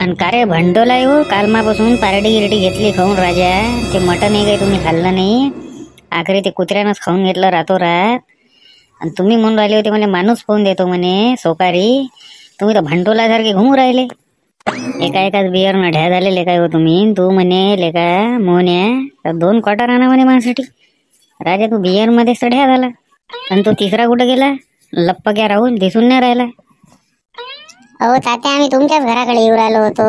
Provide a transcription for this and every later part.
आणि का रे भंडोला हो कालमापासून पारडी गिरडी घेतली खाऊन राजा. ते मटन आहे काही तुम्ही खाल्लं नाही. आखरी ते कुत्र्यानंच खाऊन घेतलं रातोरात. आणि तुम्ही म्हणून राहिले होते म्हणे माणूस पाहून देतो म्हणे सोकारी. तुम्ही तर भंडोलासारखे घुमू राहिले. एकाच बियर न ढ्या झालेले काय हो तुम्ही. तू म्हणे लेका मोहन्या 2 क्वार्टर आणा म्हणे माझ्यासाठी. राजा तू बियर मध्येच तर ढ्या झाला. आणि तो तिसरा कुठं गेला. लप्पक्या राहुल दिसून नाही राहिला. अहो तात्या आम्ही तुमच्याच घराकडे येऊ राहिलो होतो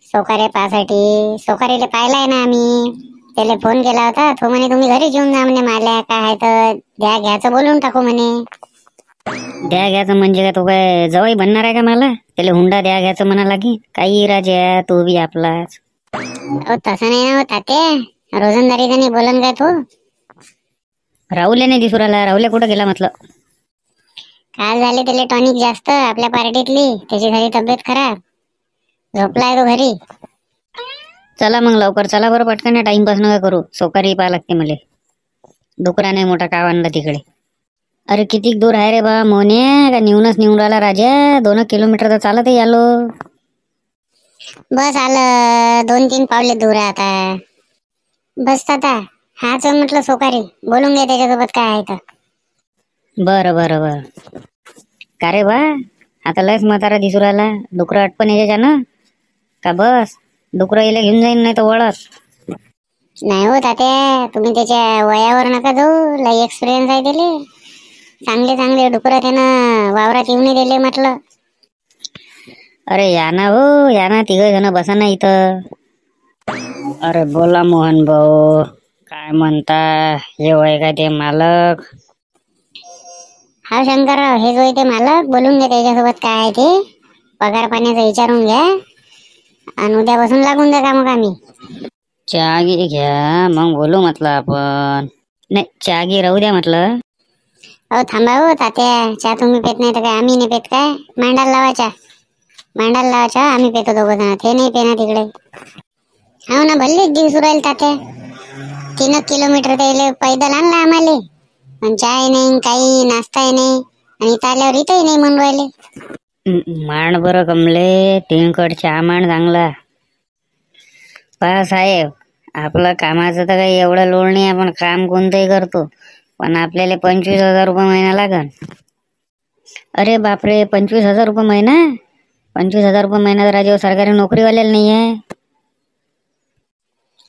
सोकारे पासाठी. सोकारीला पाहिलाय ना आम्ही. त्याला फोन केला होता. तो म्हणे तुम्ही घरी येऊन जा म्हणे. माल्या काय आहे तर द्या घ्यायचं बोलून टाकू म्हणे. द्या घ्यायचं म्हणजे काय तो काय जवाई बनणार आहे का मला. त्याला हुंडा द्या घ्यायचं म्हणा लागी. काही राजा तू बी आपलाच. अहो तसं नाही ना हो तात्या. रोजंदारीचा नाही बोलन काय तो. राहुल नाही दिसू राहिला. राहुल कुठं गेला म्हटलं. काल झाले त्याला टॉनिक जास्त आपल्या पार्टीतली. त्याची झाली तब्येत खराब. झोपलाय तो घरी. चला मग लवकर चला बरं पटकन. टाइमपास नका करू. सोकारी पाहा लागते मले. डुकरा नाही मोठा काव आणला तिकडे. अरे किती दूर आहे रे बा मोने. का निघूनच निघून राहिला राजा. 2 किलोमीटर तर चालतही आलो. बस आलं 2-3 पावले दूर आहे आता. बस आता हाच म्हटलं सोकारी. बोलून घे त्याच्यासोबत काय आहे तर. बरं बरं बरं. का रे बा आता लयच म्हातारा दिसू राहिला. डुकरं अटपण याच्यानं का बस. डुकरं याला घेऊन जाईन नाही तर वळत. नाही हो तात्या तुम्ही त्याच्या वयावर नका जाऊ. लय एक्सपिरियन्स आहे त्याले. चांगले चांगले डुकरं त्यानं वावरात येऊन दिले म्हटलं. अरे या ना हो या ना. 3 जण बसा ना इथं. अरे बोला मोहन भाऊ काय म्हणता. हे वय काय ते मालक. हा शंकरराव हे जो ते मालक. बोलून घ्या त्याच्यासोबत काय आहे ते. पगार पाण्याचं विचारून घ्या. आणि उद्यापासून लागून द्या का मग आम्ही. चहा गी घ्या मग बोलू म्हटलं आपण. नाही चहा गी राहू द्या म्हटलं. अहो थांबा हो तात्या. चहा तुम्ही पेत नाही तर काय आम्ही नाही पेत काय. मांडाला लावायचा. मांडाला लावायचा आम्ही पेतो 2 जण. ते नाही पेना तिकडे. हो ना भल्लेच दिवस राहील तात्या. 3 किलोमीटर त्याला पैदल आणला आम्हाला. पण चाय नाही काही नाश्ताही नाही. आणि इथं आल्यावर इथंही नाही म्हणून राहिले. मांड बरं कमले. 3 कड चहा मांड चांगला. पहा साहेब आपलं कामाचं तर काही एवढं लोड नाही. आपण काम कोणतंही करतो. पण आपल्याला 25,000 रुपये महिना लागन. अरे बापरे 25,000 रुपये महिना. 25,000 रुपये महिना तर राजा सरकारी नोकरीवाल्याला नाही आहे.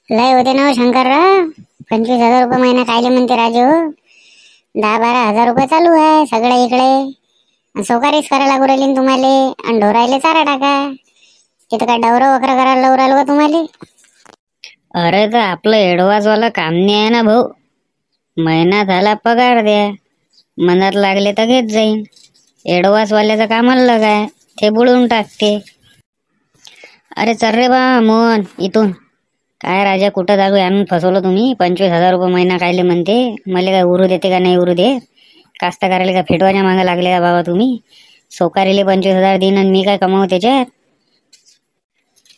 लय होते ना शंकरराव. 25,000 रुपये महिना कायले म्हणते राजू. 10-12 हजार रुपये चालू आहे सगळं इकडे. सोकारीच करायला लागू राहिली तुम्हाला. आणि ढोरायले चारा टाका. तिथं काय डवरं वखरं करायला लावू राहिलो का तुम्हाला. अरे तर आपलं एडवान्सवाला काम नाही आहे ना भाऊ. महिना झाला पगार द्या. मनात लागले तर घेत जाईन. एडवान्सवाल्याचं काम अलग आहे. ते बुडून टाकते. अरे चल रे बा मोहन इथून. काय राजा कुठं जागू आणून फसवलं तुम्ही. 25,000 रुपये महिना कायले म्हणते. मला काय उरू देते का नाही उरू दे. कास्तकाराला का फेटवाच्या मागं लागले का बाबा तुम्ही. सोकारीले 25,000 देईन आणि मी काय कमावू त्याच्यात.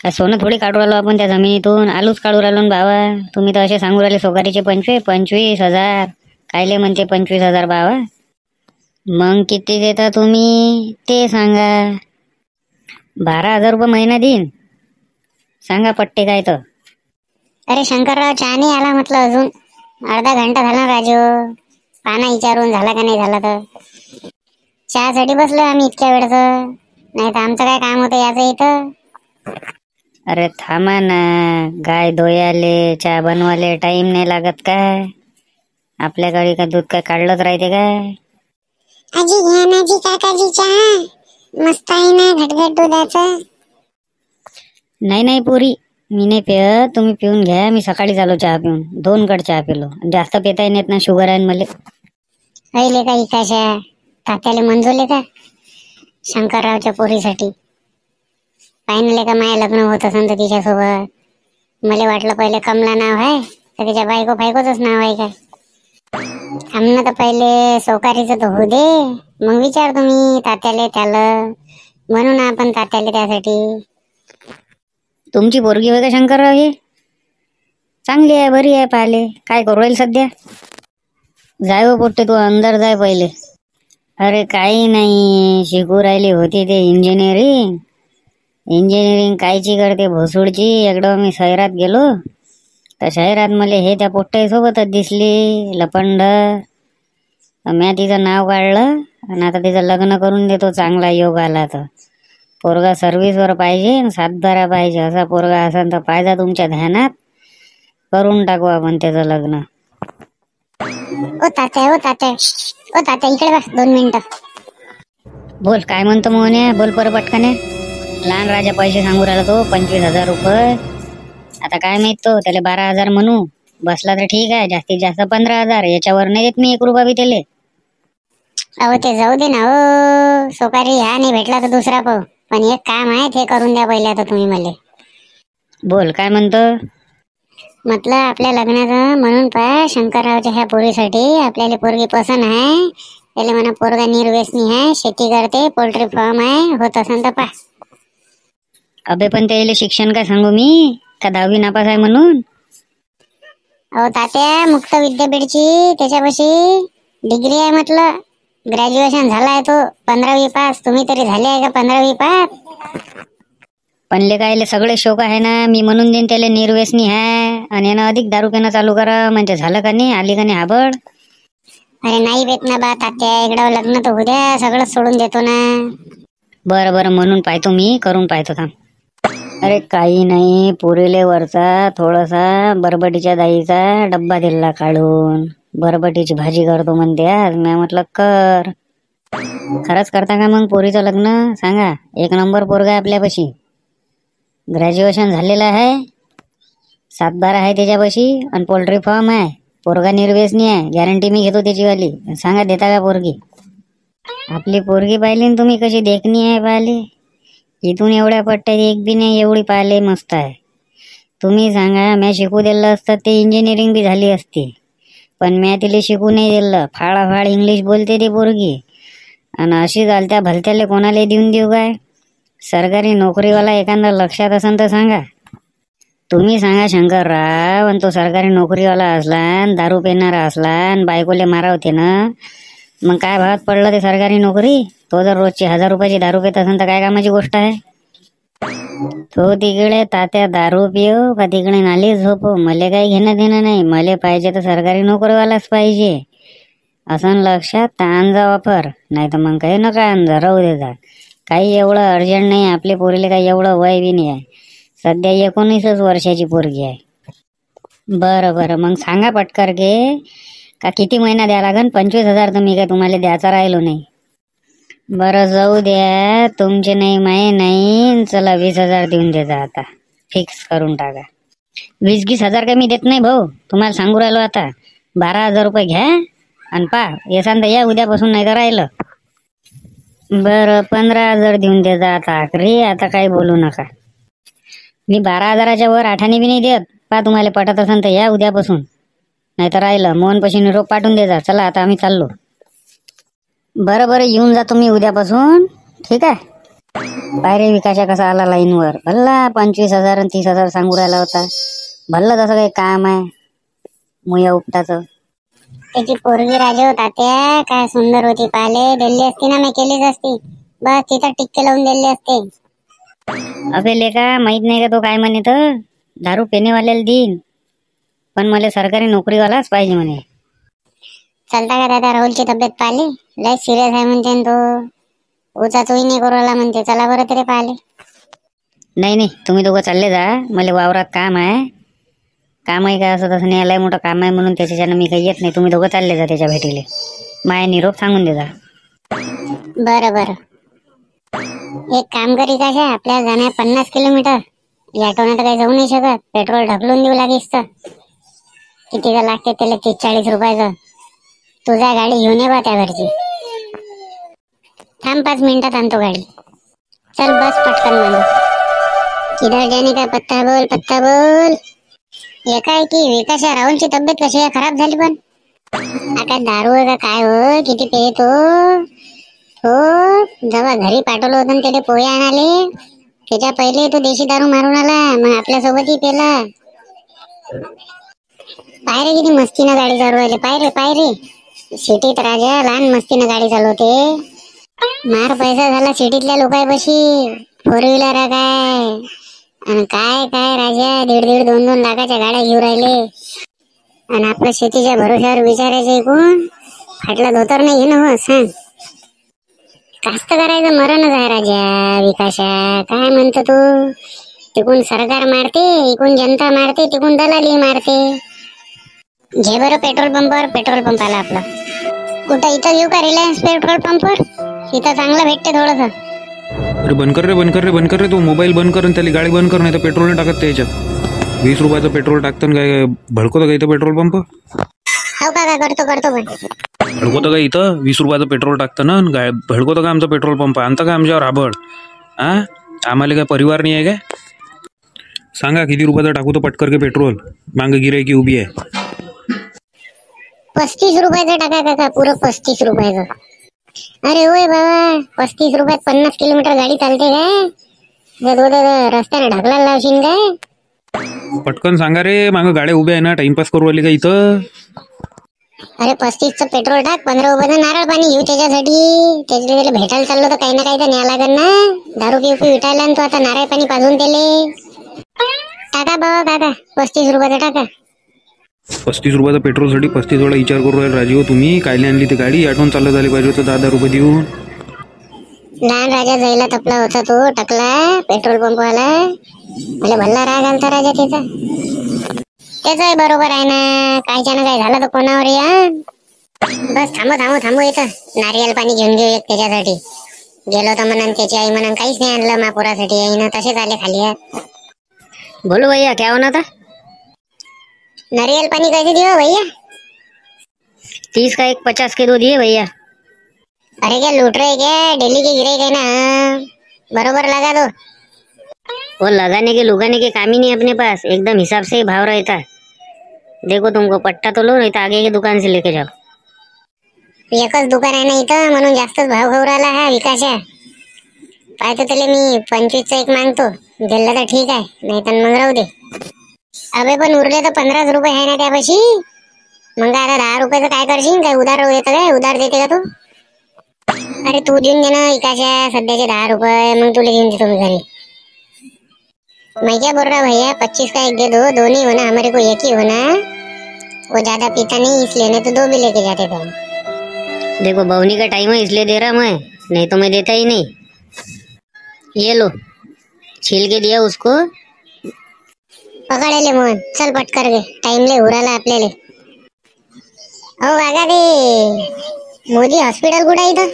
काय सोनं थोडी काढू राहिलो आपण त्या जमिनीतून. आलूच काढू राहिलो बाबा. तुम्ही तर असे सांगू राहिले सोकारीचे 25,000 कायले म्हणते 25,000 बाबा. मग किती देता तुम्ही ते सांगा. 12,000 रुपये महिना देईन. सांगा पट्टे काय तर. अरे शंकरराव चहा नाही आला म्हटलं अजून. अर्धा घंटा झाला राजू. पाना विचारून झाला का नाही झाला तर. चहासाठी बसलो आम्ही इतक्या वेळचं. नाही तर आमचं काय काम होतं याचं इथं. अरे थांबा ना. गाय धोयाले चहा बनवाले टाइम नाही लागत काय. आपल्याकडे का दूध काय काढलंच राहते काय. आजी घ्या ना जी काकाजी चहा. मस्त आहे ना घटघट दुधाचं. नाही नाही पोरी मी नाही पित. तुम्ही पिऊन घ्या. मी सकाळी आलो चहा पिऊन. 2 कड चहा पिलो. जास्त पिता येत ना शुगर आहे मला. अहिले का इकाशा तात्याला मंजूरले का शंकररावच्या पोरीसाठी. पाहिनले का माया लग्न होत असन तर तिच्यासोबत. मला वाटलं पहिले कमला नाव आहे तर त्याच्या बायकोच नाव आहे काय. आमना तर पहिले सोकारीचं तर होऊ दे. मग विचार तुम्ही तात्याले त्याला. म्हणून आपण तात्याले त्यासाठी. तुमची पोरगी होय का शंकरराव हे. चांगली आहे बरी आहे पाहिले. काय करू राहील सध्या. जाय हो पोट्टे तू अंदर जाय पहिले. अरे काही नाही शिकू राहिली होती ते इंजिनिअरिंग. इंजिनिअरिंग कायची करते भोसूडची. एकदा मी शहरात गेलो तर शहरात मला हे त्या पोट्ट्याही सोबतच दिसली लपंड. म्या तिचं नाव काढलं आणि आता तिचं लग्न करून देतो. चांगला योग आला तर. पोरगा सर्व्हिसवर पाहिजे, सातबारा पाहिजे. असा पोरगा असेल तर पाहिजे तुमच्या ध्यानात. करून टाकू आपण त्याचं लग्न. ओ तात्या इकडे बस 2 मिनिटं. बोल काय म्हणतो मोहन्या, बोल पर पटकने. लहान राजा पैसे सांगू राहिला तो 25,000 रुपये. आता काय माहित तो त्याला 12,000 म्हणू. बसला तर ठीक आहे, जास्तीत जास्त 15,000. याच्यावर नाही देत मी 1 रुपया बी त्याले. अहो ते जाऊ दे ना. हो सोकारी ह्या नाही भेटला तर दुसरा पाहू, पण एक काम आहे ते करून द्या पहिले आता तुम्ही मला. बोल काय म्हणतो. म्हटलं आपल्या लग्नाचं म्हणून पहा, शंकररावच्या ह्या पोरीसाठी आपल्याला पोरगी पसंत आहे. त्याला म्हणा पोरगा निर्व्यसनी आहे, शेती करते, पोल्ट्री फार्म आहे, होत असेल तर पहा. अबे पण त्याला शिक्षण काय सांगू मी, का 10वी नापास आहे म्हणून. अहो तात्या मुक्त विद्यापीठची त्याच्यापाशी डिग्री आहे. म्हटलं ग्रॅज्युएशन झालाय तो, 15वी पास. तुम्ही तरी झाले आहे का 15वी पास. पण ले काय सगळे शोक आहे ना. मी म्हणून देईन त्याला निर्व्यसनी आहे आणि यानं अधिक दारू पिणं चालू करा म्हणजे झालं का नाही, आली का नाही हाबड. अरे नाही भेट ना बा तात्या, इकडं लग्न तर उद्या सगळं सोडून देतो ना. बरं बरं म्हणून पाहतो मी, करून पाहतो थांब. अरे काही नाही, पुरेले वरचा थोडासा बरबटीच्या दाईचा डब्बा दिला काढून. बरबटीची भाजी करतो म्हणते आज. मी म्हटलं कर. खरंच करता का मग पोरीचं लग्न सांगा. 1 नंबर पोरगा आपल्यापाशी, ग्रॅज्युएशन झालेलं आहे, 7-12 आहे त्याच्यापाशी आणि पोल्ट्री फार्म आहे. पोरगा निर्व्यसनी आहे, गॅरंटी मी घेतो त्याचीवाली. सांगा देता का पोरगी. आपली पोरगी पाहिली ना तुम्ही कशी देखणी आहे. पाहिली इथून एवढ्या पट्ट्यात एक बी नाही, एवढी पाहिले मस्त आहे. तुम्ही सांगा म्या शिकू दिलं असतं ते इंजिनिअरिंग बी झाली असती, पण म्या तिला शिकू नाही दिलं. फाळाफाळ इंग्लिश बोलते ती पोरगी आणि अशी चालत्या भलत्याले कोणाला देऊन देऊ काय. सरकारी नोकरीवाला एखादा लक्षात असेल तर सांगा. तुम्ही सांगा शंकरराव, आणि तो सरकारी नोकरीवाला असला आणि दारू पिणारा असला आणि बायकोले मारावते ना, मग काय भावात पडलं ते सरकारी नोकरी. तो जर रोजची 1000 रुपयाची दारू पित असेल तर काय कामाची गोष्ट आहे. तो तिकडे तात्या दारू पिव का तिकडे नाली झोपो, मले काही घेणं देणं नाही. मले पाहिजे तर सरकारी नोकरीवालाच पाहिजे असं लक्षात. ताण जा वापर, नाही तर मग काही नका अंजा राहू देता. काही एवढं अर्जंट नाही. आपल्या पोरीला काही एवढं वय बी नाही आहे. सध्या 19च वर्षाची पोरगी आहे. बरं बरं मग सांगा पटकर घे का किती महिना द्या लागन. 25,000 तर मी काय तुम्हाला द्यायचा राहिलो नाही. बरं जाऊ द्या, तुमचे नाही माये नाही. चला 20,000 देऊन देता आता, फिक्स करून टाका. 20-20,000 काही मी देत नाही भाऊ, तुम्हाला सांगू राहिलो. आता 12,000 रुपये घ्या आणि पा येसान तर या उद्यापासून, नाही तर राहिलं. बरं 15,000 देऊन देता आता आखरी. आता काही बोलू नका. मी 12,000च्या वर आठाने बी नाही देत. पा तुम्हाला पटत असेल तर या उद्यापासून, नाही तर राहिलं. मोहनपाशी निरोप पाठवून देता. चला आता आम्ही चाललो. बरं बरं येऊन जा तुम्ही उद्यापासून, ठीक आहे. पायरे विकाशा कसा आला लाईनवर. भल्ला 25,000 आणि 30,000 सांगू राहिला होता. भल्ला तसं काही काम आहे मुया उपटाचं. त्याची पोरगी राजे होता त्या काय सुंदर होती. पाले दिल्ली असती ना, मी केलीच असती. बस तिथं टिक्के लावून दिले असते. अबे लेका माहित नाही का तो काय म्हणे तर दारू पिणेवाल्याला देईन, पण मला सरकारी नोकरीवालाच पाहिजे म्हणे. चालता का दादा, राहुलची तब्येत पाहिली लय सिरियस आहे म्हणते तो. उचा चोई नाही करूला म्हणते. चला बरं तरी पाहिले. नाही नाही तुम्ही दोघं चालले जा, मला वावरात काम आहे. काम आहे का असं तसं नाही, लय मोठं काम आहे म्हणून त्याच्यानं मी काही येत नाही. तुम्ही दोघं चालले जा त्याच्या भेटीले. माया निरोप सांगून दे जा. बरं बरं एक काम करी का, आपल्याला जाणार 50 किलोमीटर. या ऑटोने तर काही जाऊ नाही शकत. पेट्रोल ढकलून देऊ लागेल तर किती का लागते त्याला, 30-40 रुपयाचं. तुझा गाडी घेऊन ये बा त्या घरची. थांब 5 मिनिटात आणतो गाडी. चल बस पटकन बांधू. किधर जाने का पत्ता बोल, पत्ता बोल. एकाएकी की विकाशा राहुलची तब्येत कशी आहे, खराब झाली. पण आता दारू आहे का काय हो, किती पेतो हो. जेव्हा घरी पाठवलं होतं त्याने पोहे आणाले, त्याच्या पहिले तो देशी दारू मारून आला, मग आपल्यासोबतही पेला. पायरे किती मस्तीनं गाडी चालवायला. पायरे पायरे सिटीत राजा लहान मस्तीनं गाडी चालवते. मार पैसा झाला सिटीतल्या लोकांपाशी. फोर व्हीलर काय आणि काय काय राजा, 1.5-2 लाखाच्या गाड्या घेऊन राहिले आणि आपल्या शेतीच्या भरोश्यावर विचारायचे कोण? फाटला धोतर नाही घेणं हो सांग. कास्त करायचं मरणच आहे राजा. विकाशा काय म्हणतो तू? तिकून सरकार मारते, इकून जनता मारते, तिकून दलाली मारते. घे बरं पेट्रोल पंप आला आपला. कुठं इथं घेऊ का रिलायन्स पेट्रोल पंपवर? इथं चांगलं भेटते थोडस. अरे बंद कर रे तो मोबाईल बंद कर आणि त्याला गाडी बंद कर, नाही तर पेट्रोल नाही टाकत त्याच्यात. 20 रुपयाचं पेट्रोल टाकतं काय भडकवतं का इथं पेट्रोल पंप? हो का करतो पण भडकवतं का इथं? 20 रुपयाचं पेट्रोल टाकतं ना, भडकवतं का आमचा पेट्रोल पंप? आणतं का आमच्यावर आभळ? हा, आम्हाला काय परिवार नाही आहे काय? सांगा किती रुपयाचं टाकू तो पटकर के पेट्रोल? मांग गिरायकी उभी आहे. 35 रुपयाचं टाका काका, पुरं 35 रुपयाचं. अरे होय बाबा, 35 रुपयात 50 किलोमीटर गाडी चालते काय? रस्त्याने ढकलायला लावशील काय? पटकन सांगा रे, मागं गाड्या उभ्या आहे ना, टाइमपास करू आली का इथं? अरे 35चं पेट्रोल टाक, 15 रुपयाचं नारळ पाणी घेऊ त्याच्यासाठी. त्याला भेटायला चाललो तर काही ना काही तर न्या लागेल ना. दारू पिऊ विटायला तू आता नारळ पाणी पाजून त्याले. टाका बाबा काका, 35 रुपयाचं टाका. 35 रुपयाचं पेट्रोलसाठी 35 वेळा विचार करू राहिले राजीव तुम्ही. कायले आणली ती गाडी? आठवण चाललं झाली पाहिजे होतं 10 रुपये देऊन. लहान राजा जायला तपला होता तो, टकला पेट्रोल पंपवाला. मला भल्ला राग आलता राजा त्याच बरोबर आहे ना. कायच्या ना काय झालं तर कोणावर या. बस थांबू येतं. नारियल पाणी घेऊन घेऊ एक त्याच्यासाठी. गेलो तर म्हणून त्याची आई म्हणून काहीच नाही आणलं महापुरासाठी. आईनं तसेच आले खाली. बोलो भैया, क्या होना था? नारियल पानी कैसे दियो भैया? 30 का एक 50 के 2 दिए भैया. अरे क्या लूट रहे क्या? डेली के गिरे गए ना, बरोबर लगा दो. वो लगाने के लुगाने के काम ही नहीं अपने पास. एकदम हिसाब से ही भाव रहता है. देखो तुमको पट्टा तो लो, नहीं तो आगे की दुकान से लेके जाओ. एकच दुकान आहे ना इथं, म्हणून जास्तच भाव घेऊ राहिला हा विकाशा. पाहतो त्याला मी 25चं एक मागतो. दिलं तर ठीक आहे, नाही तर मग राहू दे. अबे पण उरले तर 15 रुपये आहे ना त्यापाशी. मग आता 10 रुपयाचं काय करशील? काय उधार येतं काय? उधार देते का तू? अरे तू देऊन दे ना विकाशा सध्याचे 10 रुपये, मग तुला घेऊन देतो मी घरी. मैं क्या बोल रहा भैया, 25 का एक दे दो, दोनों होना हमारे को एक ही होना. वो ज्यादा पीता नहीं इसलिए, नहीं तो 2 भी लेके जाते थे. देखो बवनी का टाइम है इसलिए दे रहा मैं, नहीं तो मैं देता ही नहीं. ये लो, छील के दिया उसको. पकड़ले मोहन, चल पट कर गे, टाइम ले उराला आपल्याला. हो बघा ते मोदी हॉस्पिटल कुठे इथं?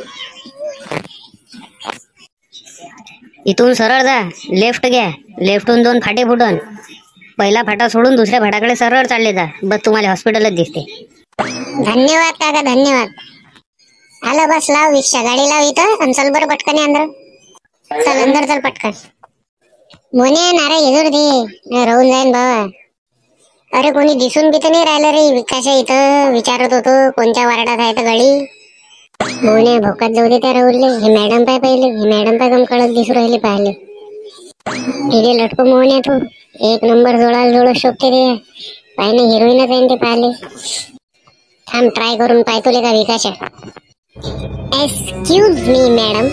इथून सरळ जा, लेफ्ट घ्या. लेफ्टहून 2 फाटे फुटन. पहिला फाटा सोडून दुसऱ्या फाटाकडे सरळ चालले जा. बस तुम्हाला हॉस्पिटलच दिसते. धन्यवाद काका, धन्यवाद. आलं बस, लाव रिक्षा, गाडी लाव इथं आणि चल बरं पटकन अंदर. चल अंदर चल पटकन. मोने नाराय घेजोर दे, राहून जाईन बाबा. अरे कोणी दिसून बी तर नाही राहिलं रे विकाशा इथं. विचारत होतो कोणत्या वार्डात आहे तर गाडी. मोने भोकात जाऊ दे त्या राहुलले. हे मॅडम पाय पहिले, हे मॅडम पाय कम कळत दिसू राहिले पाहिले. तिथे लटको मोने तू एक नंबर जोडायला शोभते रे. पाहिजे हिरोईनच आहे ते पाहिले. थांब ट्राय करून पाहतो का विकाशा. Excuse me madam.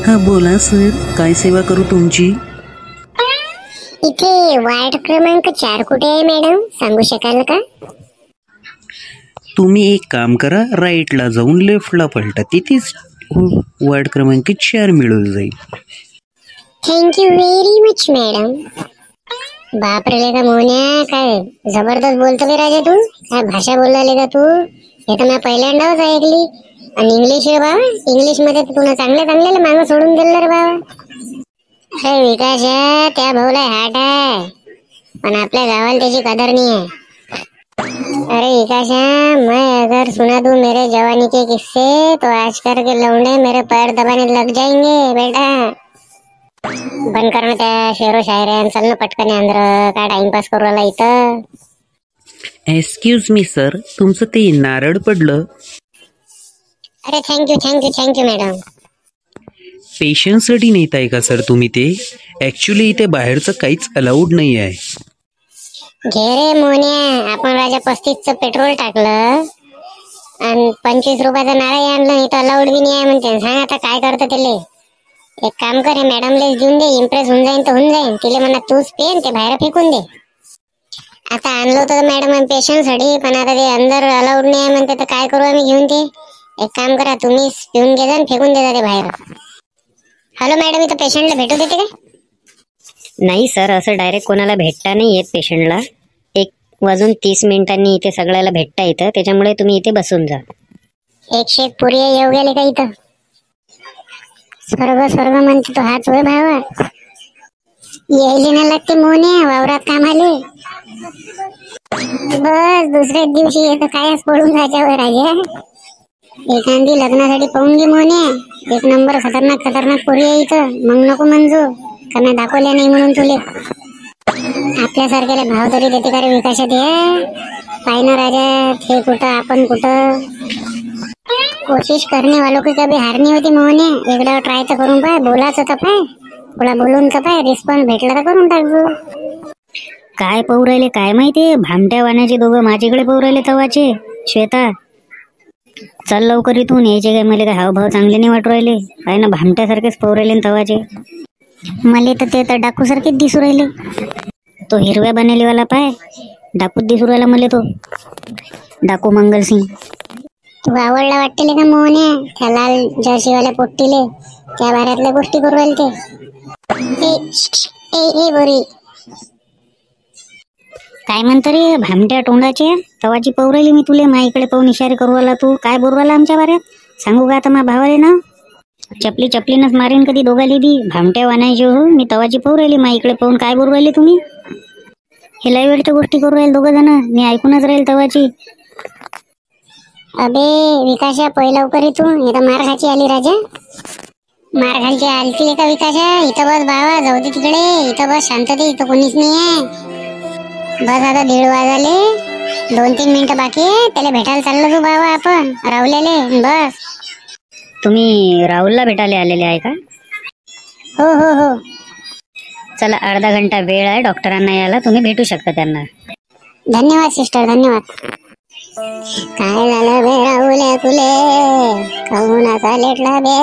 हा बोला सर, काय सेवा करू तुमची? इथे वार्ड क्रमांक 4 कुठे आहे मॅडम, सांगू शकाल का? तुम्ही एक काम करा, राईटला जाऊन लेफ्टला पलटा, तिथेच वार्ड क्रमांक 4 मिळून जाईल. Thank you very much madam. बापरे का मोन्या, काय जबरदस्त बोलतो रे राजा तू. काय भाषा बोलला का तू? हे तर मी पहिल्यांदाच ऐकली. आणि इंग्लिश रे बाबा, इंग्लिश मध्ये तुला चांगल्या मागं सोडून दिलं रे बाबा. अरे विकास आहे त्या भाऊला हाट आहे, पण आपल्या गावाला त्याची कदर नहीं है. अरे विकास है, मैं अगर सुना दूं मेरे जवानी के किस्से तो आज कर के लौंडे मेरे पैर दबाने लग जाएंगे बेटा. बंद कर ना त्या शेरो शायऱ्या, चल ना पटकन अंदर. काय टाइमपास करू राहिला इथं. एक्सक्यूज मी सर, तुमचं ते नारळ पडलं. अरे थँक्यू मॅडम. पेशंटसाठी नेताय का सर तुम्ही ते? ऍक्च्युली इथे बाहेरचं काहीच अलाउड नाही आहे. घे रे मोन्या, आपण राजा 35चं पेट्रोल टाकलं आणि 25 रुपयाचं नारळ आणलं. इथं अलाउड बी नाही आहे म्हणते. सांग आता काय करतं त्याले. एक काम कर, मॅडमला देऊन दे, इम्प्रेस होऊन जाईन तर होऊन जाईन. तिला म्हणा तूच पेन ते बाहेर फेकून दे. आता आणलो तर मॅडम पेशंट साठी, पण आता ते अंदर अलाउड नाही आहे म्हणते, तर काय करू आम्ही घेऊन ते. एक काम करा, तुम्ही पिऊन घे जा आणि फेकून दे ते बाहेर. हॅलो मॅडम, इथं पेशंटला भेटू देते का? नाही सर, असं डायरेक्ट कोणाला भेटता नाही येत पेशंटला. 1:30 इथे सगळ्याला भेटता येतं, त्याच्यामुळे तुम्ही इथे बसून जा. 101 पुरी येऊ गेले का इथं? स्वर्ग स्वर्ग म्हणते तो हाच होय भावा. यायले ना लागते मोने वावरात कामाले. बस दुसऱ्याच दिवशी येतं कायच पडून जायच्यावर राजा. एखादी लग्नासाठी पाहून घे मोने, 1 नंबर खतरनाक खतरनाक पोरी आहे इथं. मग नको मंजू, कारण दाखवल्या नाही म्हणून तुले. आपल्यासारख्याला भाव तरी देते का रे विकासात? हे पाय ना राजा, हे कुठं आपण कुठं. कोशिश करणे वालों की कभी हार नहीं होती मोहने. एकदा ट्राय तर करून पाय, बोलायचं तर पाय, थोडा बोलून तर पाय, रिस्पॉन्स भेटला तर करून टाकू. काय पाहू राहिले काय माहिती, भामट्या वाण्याचे दोघं माझ्याकडे पाहू राहिले तवाचे. श्वेता चल लवकर इथून, यायचे काय मला काय हावभाव चांगले नाही वाटू राहिले. काय ना भामट्यासारखेच पाहू राहिले तवाचे. मला तर ते तर डाकू सारखेच दिसू राहिले. तो हिरव्या बनेलीवाला पाय, डाकूच दिसू राहिला मला तो, डाकू मंगलसिंग. तू आवडला वाटते का मोहने त्या लाल जर्सीवाल्या पोट्टीले? त्या बाऱ्यातल्या गोष्टी करू राहिले ते. ए बोरी, काय म्हणतो रे भामट्या तोंडाचे? तवाची पाहू राहिली मी तुले, माईकडे पाहून इशारे करू राहिला. तू काय बोलू राहिला आमच्या बाऱ्यात? सांगू का आता मा भावाले ना? चपलीनच मारेन कधी दोघाली बी. भामट्या वानायचे हो मी, तवाची पाहू राहिली माईकडे पाहून. काय बोलू राहिले तुम्ही? हे लय वेळच्या गोष्टी करू राहिले दोघं जण, मी ऐकूनच राहील तवाची. अबे विकासा पै लवकर इथून, इथं मार खायची आली राजा. मार खायची आलती का विकासा? इथं बस बाबा, जाऊ दे तिकडे, इथं बस शांतते, इथं कोणीच नाही आहे. बस आता 1:30 वाजले, 2-3 मिनिटं बाकी आहे. त्याला भेटायला चाललो तू बाबा आपण राहुल्याले. बस. तुम्ही राहुलला भेटायला आलेले आहे का? हो. चला, अर्धा घंटा वेळ आहे डॉक्टरांना यायला, तुम्ही भेटू शकता त्यांना. धन्यवाद सिस्टर, धन्यवाद. काय झालं बे राहुल्या तुले, काहून असा लेटला बे?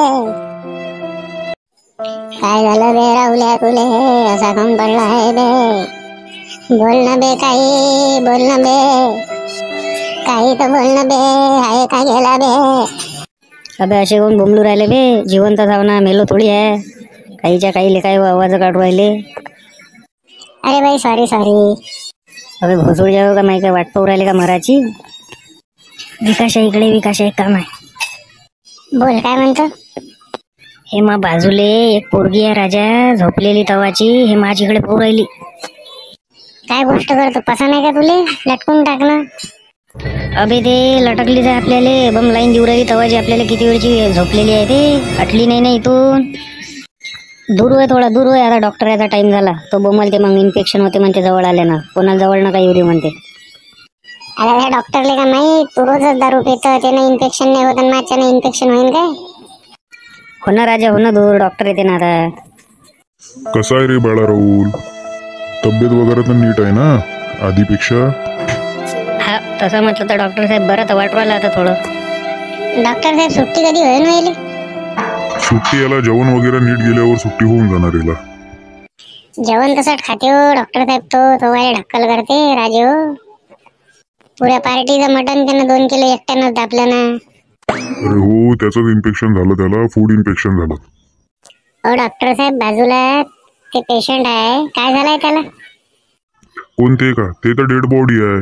काय झालं बे राहुल्या तुले, असा काहून पडला आहे बे? बोल ना बे, काही बोल ना बे, काही तर बोल ना बे, आहे काय गेला बे? अबे असे कोण बोंबलू राहिले बे? जिवंत जाऊ ना, मेलो थोडी आहे. काहीच्या काही काय आवाज काढू राहिले. अरे बाई सॉरी. अबे भोसोड जाऊ का, माही काय वाट पाहू राहिले का मराची? विकास इकडे, विकास एक काम आहे. बोल, काय म्हणतो? हे मा बाजूले एक पोरगी आहे राजा, झोपलेली तवाची, हे माझीकडे पाहू राहिली. काय गोष्ट करतो, पसा नाही का तुले? लटकून टाकलं. अबे ते लटकली जाय आपल्याला, बम लाईन देऊ राहिली तवाची आपल्याला. किती वेळची झोपलेली आहे ते, हटली नाही ना इथून. दूर आहे, थोडा दूर आहे. आता डॉक्टर याचा टाइम झाला, तो बोमलते मग इन्फेक्शन होते म्हणते जवळ आले ना, कोणाला जवळ नका येऊ दे म्हणते. अरे त्या डॉक्टरले का माहित, तू रोजच दारू पितो, त्यानं इन्फेक्शन नाही होत, माझ्यानं इन्फेक्शन होईल काय? हो ना राजा, हो ना, दूर डॉक्टर येते ना आता. कसा आहे रे बाळा राहुल, तब्येत वगैरे तर नीट आहे ना आधीपेक्षा? हा, तसं म्हटलं तर डॉक्टर साहेब बरं तर वाटू राहिलं आता थोडं. डॉक्टर साहेब सुट्टी कधी होईल व्हायली? सुट्टी याला जेवण वगैरे नीट गेल्यावर सुट्टी होऊन जाणार याला. जेवण तसं खाते हो डॉक्टर साहेब, तो वाया ढक्कल करते राजे हो. पुऱ्या पार्टीचं मटण त्यानं 2 किलो एकट्यानंच दापलं ना. अरे हो, त्याचंच इन्फेक्शन झालं, त्याला फूड इन्फेक्शन झालं. हो डॉक्टर साहेब, बाजूला ते पेशंट आहे, काय झालंय त्याला? कोणते का? ते तर डेड बॉडी आहे.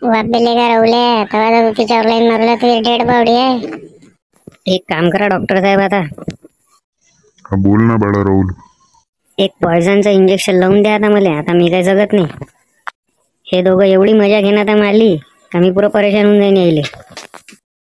वापले का राहुल्या, तेव्हा तू तिच्यावर लाईन मारलं, तुझी डेड बॉडी आहे. एक काम करा डॉक्टर साहेब, आता हा बोल ना बाळा राहुल. एक पॉयझनचं इंजेक्शन लावून द्या आता मला, आता मी काही जगत नाही. हे दोघं एवढी मजा घेण्यात मारली का मी पुरं परेशान होऊन जाईन यायले.